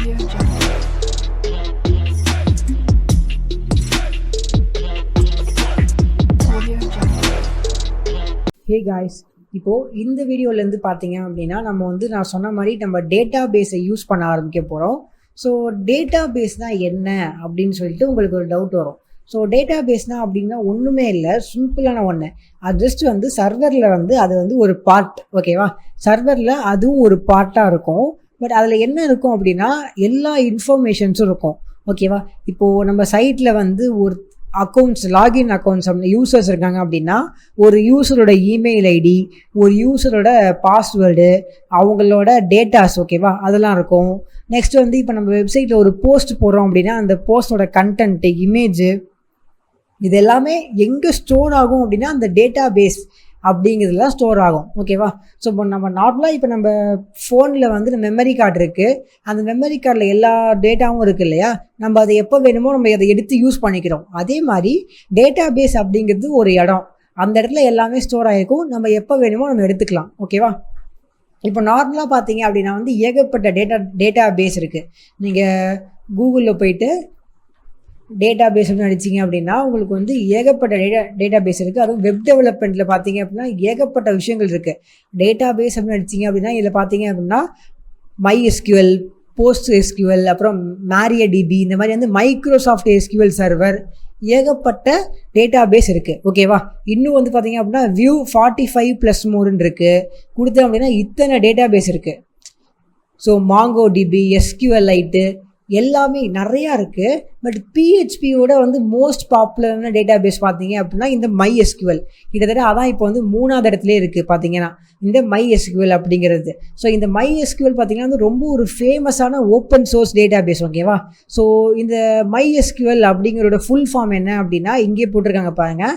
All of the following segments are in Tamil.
Audio Jungle. Audio Jungle. Hey guys, இப்போது இந்த வீடியோலேருந்து பார்த்தீங்க அப்படின்னா நான் சொன்ன மாதிரி நம்ம டேட்டா பேஸை யூஸ் பண்ண ஆரம்பிக்க போகிறோம். ஸோ டேட்டா பேஸ்னால் என்ன அப்படின்னு சொல்லிட்டு உங்களுக்கு ஒரு டவுட் வரும். ஸோ டேட்டா பேஸ்னால் அப்படின்னா ஒன்றுமே இல்லை, சிம்பிளான ஒன்று. அது ஜஸ்ட் சர்வரில் அது ஒரு பார்ட், ஓகேவா? சர்வரில் அதுவும் ஒரு பார்ட்டாக இருக்கும். பட் அதில் என்ன இருக்கும் அப்படின்னா எல்லா இன்ஃபர்மேஷன்ஸும் இருக்கும், ஓகேவா? இப்போது நம்ம சைட்டில் ஒரு அக்கௌண்ட்ஸ், லாகின் அக்கௌண்ட்ஸ் யூசர்ஸ் இருக்காங்க அப்படின்னா ஒரு யூசரோட இமெயில் ஐடி, ஒரு யூசரோட பாஸ்வேர்டு, அவங்களோட டேட்டாஸ், ஓகேவா? அதெல்லாம் இருக்கும். நெக்ஸ்ட் இப்போ நம்ம வெப்சைட்டில் ஒரு போஸ்ட் போடுறோம் அப்படின்னா அந்த போஸ்டோட கண்டென்ட்டு, இமேஜு, இது எல்லாமே எங்கே ஸ்டோர் ஆகும் அப்படின்னா அந்த டேட்டா பேஸ் அப்படிங்கிறதுலாம் ஸ்டோர் ஆகும், ஓகேவா? ஸோ இப்போ நம்ம நார்மலாக நம்ம ஃபோனில் மெமரி கார்டு இருக்குது. அந்த மெமரி கார்டில் எல்லா டேட்டாவும் இருக்குது இல்லையா? நம்ம அதை எப்போ வேணுமோ நம்ம அதை எடுத்து யூஸ் பண்ணிக்கிறோம். அதே மாதிரி டேட்டா பேஸ் அப்படிங்கிறது ஒரு இடம், அந்த இடத்துல எல்லாமே ஸ்டோர் ஆகிருக்கும். நம்ம எப்போ வேணுமோ நம்ம எடுத்துக்கலாம், ஓகேவா? இப்போ நார்மலாக பார்த்தீங்க அப்படின்னா ஏகப்பட்ட டேட்டா பேஸ் இருக்குது. நீங்கள் கூகுளில் போயிட்டு டேட்டா பேஸ் அப்படின்னு அடிச்சிங்க அப்படின்னா உங்களுக்கு ஏகப்பட்ட டேட்டா பேஸ் இருக்குது. அதுவும் வெப் டெவலப்மெண்ட்டில் பார்த்தீங்க அப்படின்னா ஏகப்பட்ட விஷயங்கள் இருக்குது. டேட்டா பேஸ் அப்படின்னு அடிச்சிங்க அப்படின்னா இதில் பார்த்தீங்க அப்படின்னா MySQL, PostgreSQL, அப்புறம் MariaDB, இந்த மாதிரி மைக்ரோசாஃப்ட் SQL சர்வர், ஏகப்பட்ட டேட்டா பேஸ் இருக்குது, ஓகேவா? இன்னும் பார்த்தீங்க அப்படின்னா View 45+more இருக்குது. கொடுத்தோம் அப்படின்னா இத்தனை டேட்டா பேஸ் இருக்குது. ஸோ MongoDB, SQLite எல்லாமே நிறையா இருக்குது. பட் PHPயோட மோஸ்ட் பாப்புலரான டேட்டா பேஸ் பார்த்தீங்க அப்படின்னா இந்த MySQL. கிட்டத்தட்ட அதான் இப்போ 3ஆவது இடத்துலேயே இருக்குது பார்த்தீங்கன்னா இந்த MySQL அப்படிங்கிறது. ஸோ இந்த MySQL பார்த்தீங்கன்னா ரொம்ப ஒரு ஃபேமஸான ஓப்பன் சோர்ஸ் டேட்டா பேஸ், ஓகேவா? ஸோ இந்த MySQL அப்படிங்கிறோட ஃபுல் ஃபார்ம் என்ன அப்படின்னா இங்கே போட்டிருக்காங்க பாருங்கள்,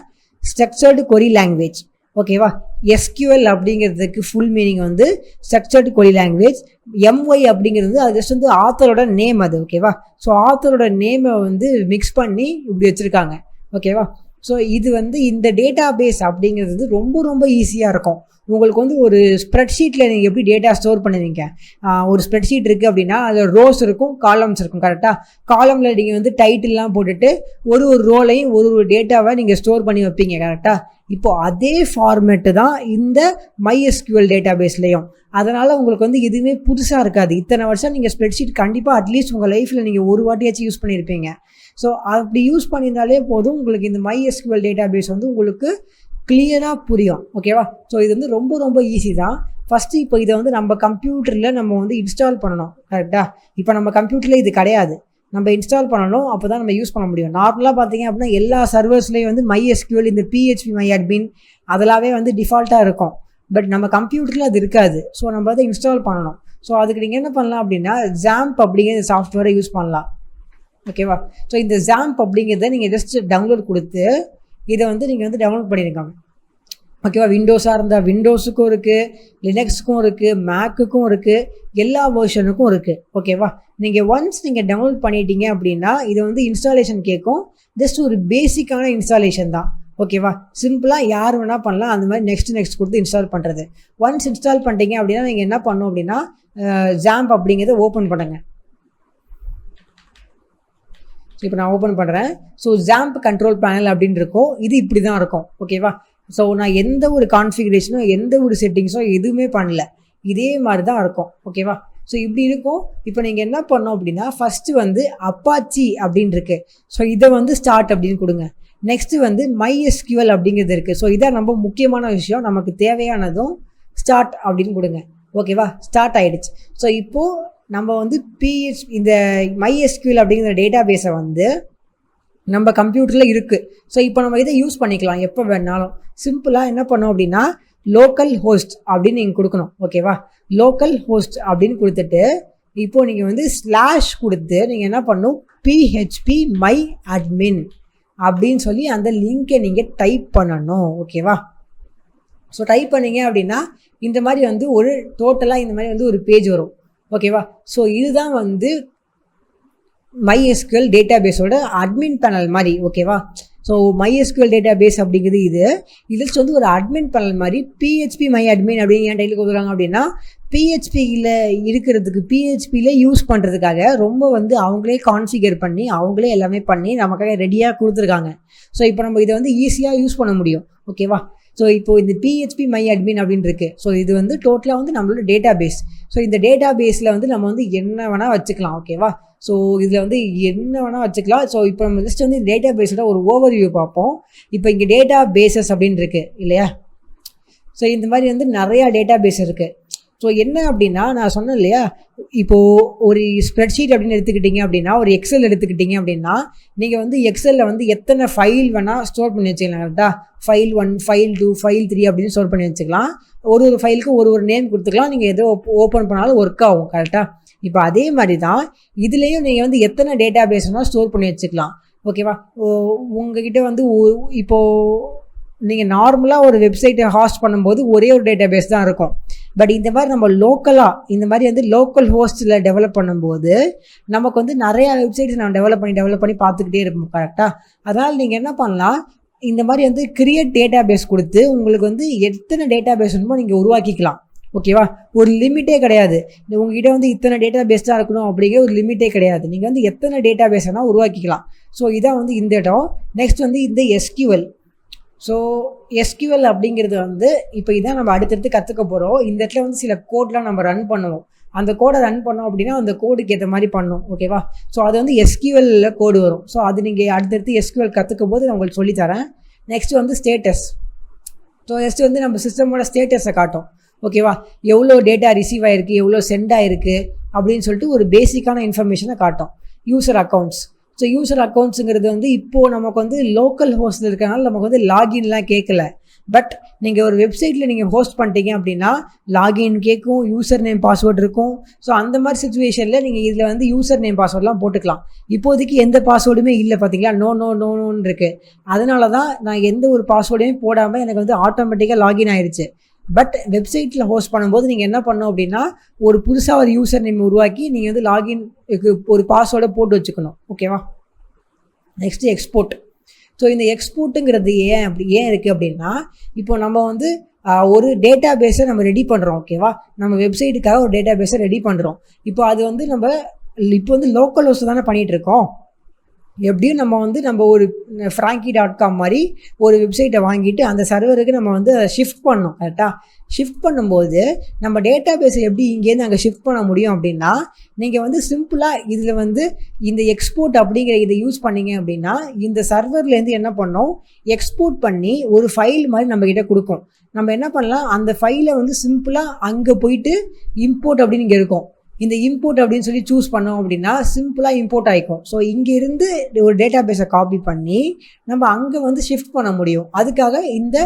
ஸ்ட்ரக்சர்டு கொரி லாங்குவேஜ், ஓகேவா? SQL அப்படிங்கிறதுக்கு full meaning structured query language. MY அப்படிங்கிறது அது ஜஸ்ட் ஆத்தரோட நேம், அது ஓகேவா? ஸோ ஆத்தரோட நேமை மிக்ஸ் பண்ணி இப்படி வச்சுருக்காங்க, ஓகேவா? ஸோ இது இந்த டேட்டா பேஸ் அப்படிங்கிறது ரொம்ப ரொம்ப ஈஸியாக இருக்கும். உங்களுக்கு ஒரு ஸ்ப்ரெட்ஷீட்டில் நீங்கள் எப்படி டேட்டா ஸ்டோர் பண்ணுவீங்க, ஒரு ஸ்ப்ரெட்ஷீட் இருக்குது அப்படின்னா அதில் ரோஸ் இருக்கும், காலம்ஸ் இருக்கும், கரெக்டாக? காலமில் நீங்கள் டைட்டில்லாம் போட்டுட்டு ஒரு ரோலையும் ஒரு டேட்டாவை நீங்கள் ஸ்டோர் பண்ணி வைப்பீங்க, கரெக்டாக? இப்போது அதே ஃபார்மேட்டு தான் இந்த MySQL டேட்டா பேஸ்லேயும். அதனால் உங்களுக்கு எதுவுமே புதுசாக இருக்காது. இத்தனை வருஷம் நீங்கள் ஸ்ப்ரெட்ஷீட் கண்டிப்பாக அட்லீஸ்ட் உங்கள் லைஃப்பில் நீங்கள் ஒரு வாட்டியாச்சும் யூஸ் பண்ணியிருப்பீங்க. ஸோ அப்படி யூஸ் பண்ணியிருந்தாலே போதும், உங்களுக்கு இந்த MySQL டேட்டா பேஸ் உங்களுக்கு கிளியராக புரியும், ஓகேவா? ஸோ இது ரொம்ப ரொம்ப ஈஸி தான். ஃபஸ்ட்டு இப்போ இதை நம்ம கம்ப்யூட்டரில் நம்ம இன்ஸ்டால் பண்ணணும், கரெக்டாக? இப்போ நம்ம கம்ப்யூட்டரில் இது கிடையாது, நம்ம இன்ஸ்டால் பண்ணணும், அப்போ தான் நம்ம யூஸ் பண்ண முடியும். நார்மலாக பார்த்தீங்க அப்படின்னா எல்லா சர்வர்ஸ்லேயும் MySQL, இந்த PHP MyAdmin அதெல்லாமே டிஃபால்ட்டாக இருக்கும். பட் நம்ம கம்ப்யூட்டரில் அது இருக்காது. ஸோ நம்ம அதை இன்ஸ்டால் பண்ணணும். ஸோ அதுக்கு நீங்கள் என்ன பண்ணலாம் அப்படின்னா XAMPP அப்படிங்கிற சாஃப்ட்வேரை யூஸ் பண்ணலாம், ஓகேவா? ஸோ இந்த XAMPP அப்படிங்கிறத நீங்கள் ஜஸ்ட் டவுன்லோட் கொடுத்து இதை நீங்கள் டவுன்லோட் பண்ணியிருக்காங்க, ஓகேவா? விண்டோஸாக இருந்தால் விண்டோஸுக்கும் இருக்குது, லினக்ஸுக்கும் இருக்குது, மேக்குக்கும் இருக்குது, எல்லா வெர்ஷனுக்கும் இருக்குது, ஓகேவா? நீங்கள் ஒன்ஸ் நீங்கள் டவுன்லோட் பண்ணிட்டீங்க அப்படின்னா இது இன்ஸ்டாலேஷன் கேட்கும். ஜஸ்ட் ஒரு பேசிக்கான இன்ஸ்டாலேஷன் தான், ஓகேவா? சிம்பிளாக யார் வேணால் பண்ணலாம். அந்த மாதிரி நெக்ஸ்ட் கொடுத்து இன்ஸ்டால் பண்ணுறது. ஒன்ஸ் இன்ஸ்டால் பண்ணிட்டீங்க அப்படின்னா நீங்கள் என்ன பண்ணணும் அப்படின்னா XAMPP அப்படிங்கிறத ஓப்பன் பண்ணுங்கள். இப்போ நான் ஓப்பன் பண்ணுறேன். ஸோ XAMPP கண்ட்ரோல் பேனல் அப்படின்னு இருக்கும். இது இப்படி தான் இருக்கும், ஓகேவா? ஸோ நான் எந்த ஒரு கான்ஃபிகரேஷனோ எந்த ஒரு செட்டிங்ஸோ எதுவுமே பண்ணல, இதே மாதிரி தான் இருக்கும், ஓகேவா? ஸோ இப்படி இருக்கும். இப்போ நீங்கள் என்ன பண்ணோம் அப்படின்னா ஃபஸ்ட்டு அப்பாச்சி அப்படின்னு இருக்குது. ஸோ இதை ஸ்டார்ட் அப்படின்னு கொடுங்க. நெக்ஸ்ட்டு MySQL அப்படிங்கிறது இருக்குது. ஸோ இதான் ரொம்ப முக்கியமான விஷயம், நமக்கு தேவையானதும் ஸ்டார்ட் அப்படின்னு கொடுங்க, ஓகேவா? ஸ்டார்ட் ஆகிடுச்சு. ஸோ இப்போது நம்ம இந்த MySQL அப்படிங்கிற டேட்டா பேஸை நம்ம கம்ப்யூட்டரில் இருக்குது. ஸோ இப்போ நம்ம இதை யூஸ் பண்ணிக்கலாம் எப்போ வேணாலும். சிம்பிளாக என்ன பண்ணோம் அப்படின்னா லோக்கல் ஹோஸ்ட் அப்படின்னு நீங்கள் கொடுக்கணும், ஓகேவா? லோக்கல் ஹோஸ்ட் அப்படின்னு கொடுத்துட்டு இப்போது நீங்கள் ஸ்லாஷ் கொடுத்து நீங்கள் என்ன பண்ணணும், PHP MyAdmin அப்படின்னு சொல்லி அந்த லிங்கை நீங்கள் டைப் பண்ணணும், ஓகேவா? ஸோ டைப் பண்ணிங்க அப்படின்னா இந்த மாதிரி ஒரு டோட்டலாக இந்த மாதிரி ஒரு பேஜ் வரும், ஓகேவா? ஸோ இதுதான் MySQL டேட்டா பேஸோட அட்மின் பேனல் மாதிரி, ஓகேவா? ஸோ MySQL டேட்டா பேஸ் அப்படிங்கிறது இதில் வந்து ஒரு அட்மின் பேனல் மாதிரி PHP மை அட்மின் அப்படின்னு ஏன் டைட்டில் கொடுக்குறாங்க அப்படின்னா PHPயில் இருக்கிறதுக்கு PHPயில் யூஸ் பண்ணுறதுக்காக ரொம்ப வந்து அவங்களே கான்ஃபிகர் பண்ணி அவங்களே எல்லாமே பண்ணி நமக்காக ரெடியாக கொடுத்துருக்காங்க. ஸோ இப்போ நம்ம இதை வந்து ஈஸியாக யூஸ் பண்ண முடியும். ஓகேவா? ஸோ இப்போது இந்த PHP மை அட்மின் அப்படின்னு இருக்குது. ஸோ இது வந்து டோட்டலாக வந்து நம்மளோட டேட்டா பேஸ். ஸோ இந்த டேட்டா பேஸில் வந்து நம்ம வந்து என்ன வேணால் வச்சுக்கலாம். ஓகேவா? ஸோ இதில் வந்து என்ன வேணால் வச்சுக்கலாம். ஸோ இப்போ நம்ம ஜஸ்ட் வந்து டேட்டா பேஸோட ஒரு ஓவர்வியூ பார்ப்போம். இப்போ இங்கே டேட்டா பேஸஸ் அப்படின்னு இருக்குது இல்லையா? ஸோ இந்த மாதிரி வந்து நிறையா டேட்டா பேஸ் இருக்குது. ஸோ என்ன அப்படின்னா நான் சொன்னேன் இல்லையா, இப்போது ஒரு ஸ்ப்ரெட்ஷீட் அப்படின்னு எடுத்துக்கிட்டிங்க அப்படின்னா, ஒரு எக்ஸல் எடுத்துக்கிட்டிங்க அப்படின்னா, நீங்கள் வந்து எக்ஸலில் வந்து எத்தனை ஃபைல் வேணால் ஸ்டோர் பண்ணி வச்சுக்கலாம். கரெக்டாக ஃபைல் 1, ஃபைல் 2, ஃபைல் 3 அப்படின்னு ஸ்டோர் பண்ணி வச்சுக்கலாம். ஒரு ஃபைலுக்கு ஒரு நேம் கொடுத்துக்கலாம். நீங்கள் எதோ ஓப்பன் பண்ணாலும் ஒர்க் ஆகும். கரெக்டாக? இப்போ அதே மாதிரி தான் இதுலேயும் நீங்கள் வந்து எத்தனை டேட்டா பேஸ் வேணால் ஸ்டோர் பண்ணி வச்சுக்கலாம். ஓகேவா? உங்ககிட்ட வந்து இப்போது நீங்கள் நார்மலாக ஒரு வெப்சைட்டை ஹாஸ்ட் பண்ணும்போது ஒரே ஒரு டேட்டா பேஸ் தான் இருக்கும். பட் இந்த மாதிரி நம்ம லோக்கலாக இந்த மாதிரி வந்து லோக்கல் ஹோஸ்ட்டில் டெவலப் பண்ணும்போது நமக்கு வந்து நிறையா வெப்சைட்ஸ் நம்ம டெவலப் பண்ணி பார்த்துக்கிட்டே இருப்போம். கரெக்டாக? அதனால் நீங்கள் என்ன பண்ணலாம், இந்த மாதிரி வந்து கிரியேட் டேட்டா பேஸ் கொடுத்து உங்களுக்கு வந்து எத்தனை டேட்டா பேஸ் வேணுமோ நீங்கள் உருவாக்கிக்கலாம். ஓகேவா? ஒரு லிமிட்டே கிடையாது. உங்ககிட்ட வந்து இத்தனை டேட்டா பேஸ் தான் இருக்கணும் அப்படிங்கிற ஒரு லிமிட்டே கிடையாது. நீங்கள் வந்து எத்தனை டேட்டா பேஸ் வேணால் உருவாக்கிக்கலாம். ஸோ இதான் வந்து இந்த இடம். நெக்ஸ்ட் வந்து இந்த SQL. ஸோ SQL அப்படிங்கிறது வந்து இப்போ இதான் நம்ம அடுத்தடுத்து கற்றுக்க போகிறோம். இந்த இடத்துல வந்து சில கோட்லாம் நம்ம ரன் பண்ணுவோம். அந்த கோடை ரன் பண்ணோம் அப்படின்னா அந்த கோடுக்கு ஏற்ற மாதிரி பண்ணணும். ஓகேவா? ஸோ அது வந்து SQLல கோடு வரும். ஸோ அது நீங்கள் அடுத்தடுத்து SQL கற்றுக்கும் போது நான் உங்களுக்கு சொல்லித்தரேன். நெக்ஸ்ட் வந்து ஸ்டேட்டஸ். ஸோ நெக்ஸ்ட் வந்து நம்ம சிஸ்டமோட ஸ்டேட்டஸை காட்டும். ஓகேவா? எவ்வளோ டேட்டா ரிசீவ் ஆகிருக்கு, எவ்வளோ சென்ட் ஆகிருக்கு அப்படின்னு சொல்லிட்டு ஒரு பேசிக்கான இன்ஃபர்மேஷனை காட்டும். User accounts. ஸோ யூசர் அக்கௌண்ட்ஸுங்கிறது வந்து இப்போது நமக்கு வந்து லோக்கல் ஹோஸ்ட்டில் இருக்கனால நமக்கு வந்து லாகின்லாம் கேட்கல. பட் நீங்கள் ஒரு வெப்சைட்டில் நீங்கள் ஹோஸ்ட் பண்ணிட்டீங்க அப்படின்னா லாகின் கேட்கும், யூசர் நேம் பாஸ்வேர்டு இருக்கும். ஸோ அந்த மாதிரி சுச்சுவேஷனில் நீங்கள் இதில் வந்து யூசர் நேம் பாஸ்வேர்டெலாம் போட்டுக்கலாம். இப்போதைக்கு எந்த பாஸ்வேர்டுமே இல்லை பார்த்தீங்களா? நோன்னு இருக்குது. அதனால தான் நான் எந்த ஒரு பாஸ்வேர்டையும் போடாமல் எனக்கு வந்து ஆட்டோமேட்டிக்காக லாகின் ஆயிடுச்சு. பட் வெப்சைட்டில் ஹோஸ்ட் பண்ணும்போது நீங்கள் என்ன பண்ணணும் அப்படின்னா ஒரு புதுசாக ஒரு யூசர் நேம் உருவாக்கி நீங்கள் வந்து லாகின்க்கு ஒரு பாஸ்வேர்டை போட்டு வச்சுக்கணும். ஓகேவா? Next export. ஸோ இந்த எக்ஸ்போர்ட்டுங்கிறது ஏன் இருக்குது அப்படின்னா இப்போ நம்ம வந்து ஒரு டேட்டா பேஸை நம்ம ரெடி பண்ணுறோம். ஓகேவா? நம்ம வெப்சைட்டுக்காக ஒரு டேட்டா பேஸை ரெடி பண்ணுறோம். இப்போ அது வந்து இப்போ வந்து லோக்கல் ஹோஸ்ட் தானே பண்ணிகிட்ருக்கோம். எப்படியும் நம்ம ஒரு frankie.com மாதிரி ஒரு வெப்சைட்டை வாங்கிட்டு அந்த சர்வருக்கு நம்ம வந்து ஷிஃப்ட் பண்ணோம். கரெக்டாக? ஷிஃப்ட் பண்ணும்போது நம்ம டேட்டா பேஸை எப்படி இங்கேருந்து அங்கே ஷிஃப்ட் பண்ண முடியும் அப்படின்னா நீங்கள் வந்து சிம்பிளாக இதில் வந்து இந்த எக்ஸ்போர்ட் அப்படிங்கிற இதை யூஸ் பண்ணிங்க அப்படின்னா இந்த சர்வர்லேருந்து என்ன பண்ணோம், எக்ஸ்போர்ட் பண்ணி ஒரு ஃபைல் மாதிரி நம்மக்கிட்ட கொடுக்கும். நம்ம என்ன பண்ணலாம், அந்த ஃபைலை வந்து சிம்பிளாக அங்கே போயிட்டு இம்போர்ட் அப்படின்னு இங்கே இருக்கும். இந்த இம்போர்ட் அப்படின்னு சொல்லி சூஸ் பண்ணோம் அப்படின்னா சிம்பிளாக இம்போர்ட் ஆகிக்கும். ஸோ இங்கேருந்து ஒரு டேட்டா பேஸை காப்பி பண்ணி நம்ம அங்கே வந்து ஷிஃப்ட் பண்ண முடியும். அதுக்காக இந்த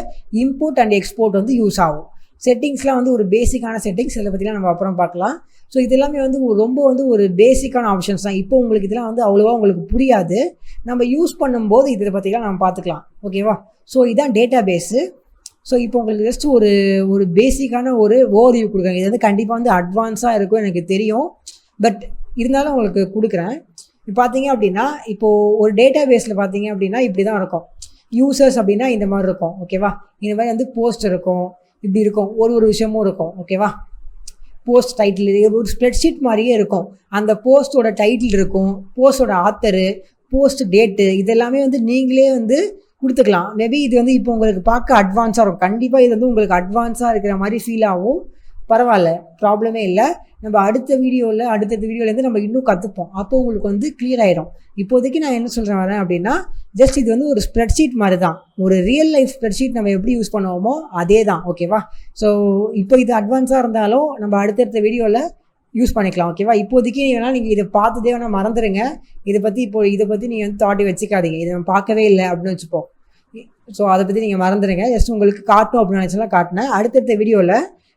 இம்போர்ட் அண்ட் எக்ஸ்போர்ட் வந்து யூஸ் ஆகும். செட்டிங்ஸ்லாம் வந்து ஒரு பேசிக்கான செட்டிங்ஸ், இதை பற்றிலாம் நம்ம அப்புறம் பார்க்கலாம். ஸோ இது எல்லாமே வந்து ரொம்ப வந்து ஒரு பேசிக்கான ஆப்ஷன்ஸ் தான். இப்போ உங்களுக்கு இதெல்லாம் வந்து அவ்வளோவா உங்களுக்கு புரியாது. நம்ம யூஸ் பண்ணும்போது இதை பற்றிலாம் நம்ம பார்த்துக்கலாம். ஓகேவா? ஸோ இதுதான் டேட்டா பேஸு. ஸோ இப்போ உங்களுக்கு ஜஸ்ட் ஒரு பேசிக்கான ஒரு ஓவர்வியூ கொடுக்குறாங்க. இது வந்து கண்டிப்பாக வந்து அட்வான்ஸாக இருக்கும் எனக்கு தெரியும். பட் இருந்தாலும் உங்களுக்கு கொடுக்குறேன். இப்போ பார்த்தீங்க அப்படின்னா இப்போது ஒரு டேட்டா பேஸில் பார்த்தீங்க அப்படின்னா இப்படி தான் இருக்கும். யூசர்ஸ் அப்படின்னா இந்த மாதிரி இருக்கும். ஓகேவா? இந்த மாதிரி வந்து போஸ்ட் இருக்கும், இப்படி இருக்கும், ஒரு விஷயமும் இருக்கும். ஓகேவா? போஸ்ட் டைட்டில் ஒரு ஸ்ப்ரெட்ஷீட் மாதிரியே இருக்கும். அந்த போஸ்ட்டோட டைட்டில் இருக்கும், போஸ்ட்டோட ஆத்தரு, போஸ்ட் டேட்டு, இதெல்லாமே வந்து நீங்களே வந்து கொடுத்துக்கலாம். மேபி இது வந்து இப்போ உங்களுக்கு பார்க்க அட்வான்ஸாக இருக்கும். கண்டிப்பாக இது வந்து உங்களுக்கு அட்வான்ஸாக இருக்கிற மாதிரி ஃபீல் ஆகும். பரவாயில்ல, ப்ராப்ளமே இல்லை. நம்ம அடுத்த வீடியோலேருந்து நம்ம இன்னும் கற்றுப்போம். அப்போ உங்களுக்கு வந்து கிளியர் ஆகிடும். இப்போதைக்கு நான் என்ன வரேன் அப்படின்னா ஜஸ்ட் இது வந்து ஒரு ஸ்ப்ரெட்ஷீட் மாதிரி தான். ஒரு ரியல் லைஃப் ஸ்ப்ரெட்ஷீட் நம்ம எப்படி யூஸ் பண்ணுவோமோ அதே தான். ஓகேவா? ஸோ இப்போ இது அட்வான்ஸாக இருந்தாலும் நம்ம அடுத்தடுத்த வீடியோவில் யூஸ் பண்ணிக்கலாம். ஓகேவா? இப்போதைக்கு நீங்கள் இதை பார்த்ததே வேணால் மறந்துடுங்க. இதை பற்றி நீங்கள் வந்து தாட்டி வச்சுக்காதீங்க. இதை நம்ம பார்க்கவே இல்லை அப்படின்னு வச்சுப்போம். ஸோ அதை பற்றி நீங்கள் மறந்துடுங்க. ஜஸ்ட் உங்களுக்கு காட்டும் அப்படின்னு நினச்சலாம் காட்டினேன். அடுத்தடுத்த வீடியோவில்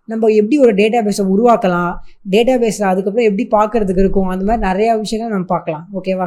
நம்ம எப்படி ஒரு டேட்டா பேஸை உருவாக்கலாம், டேட்டா பேஸில் அதுக்கப்புறம் எப்படி பார்க்குறதுக்கு இருக்கும், அந்த மாதிரி நிறையா விஷயங்கள் நம்ம பார்க்கலாம். ஓகேவா?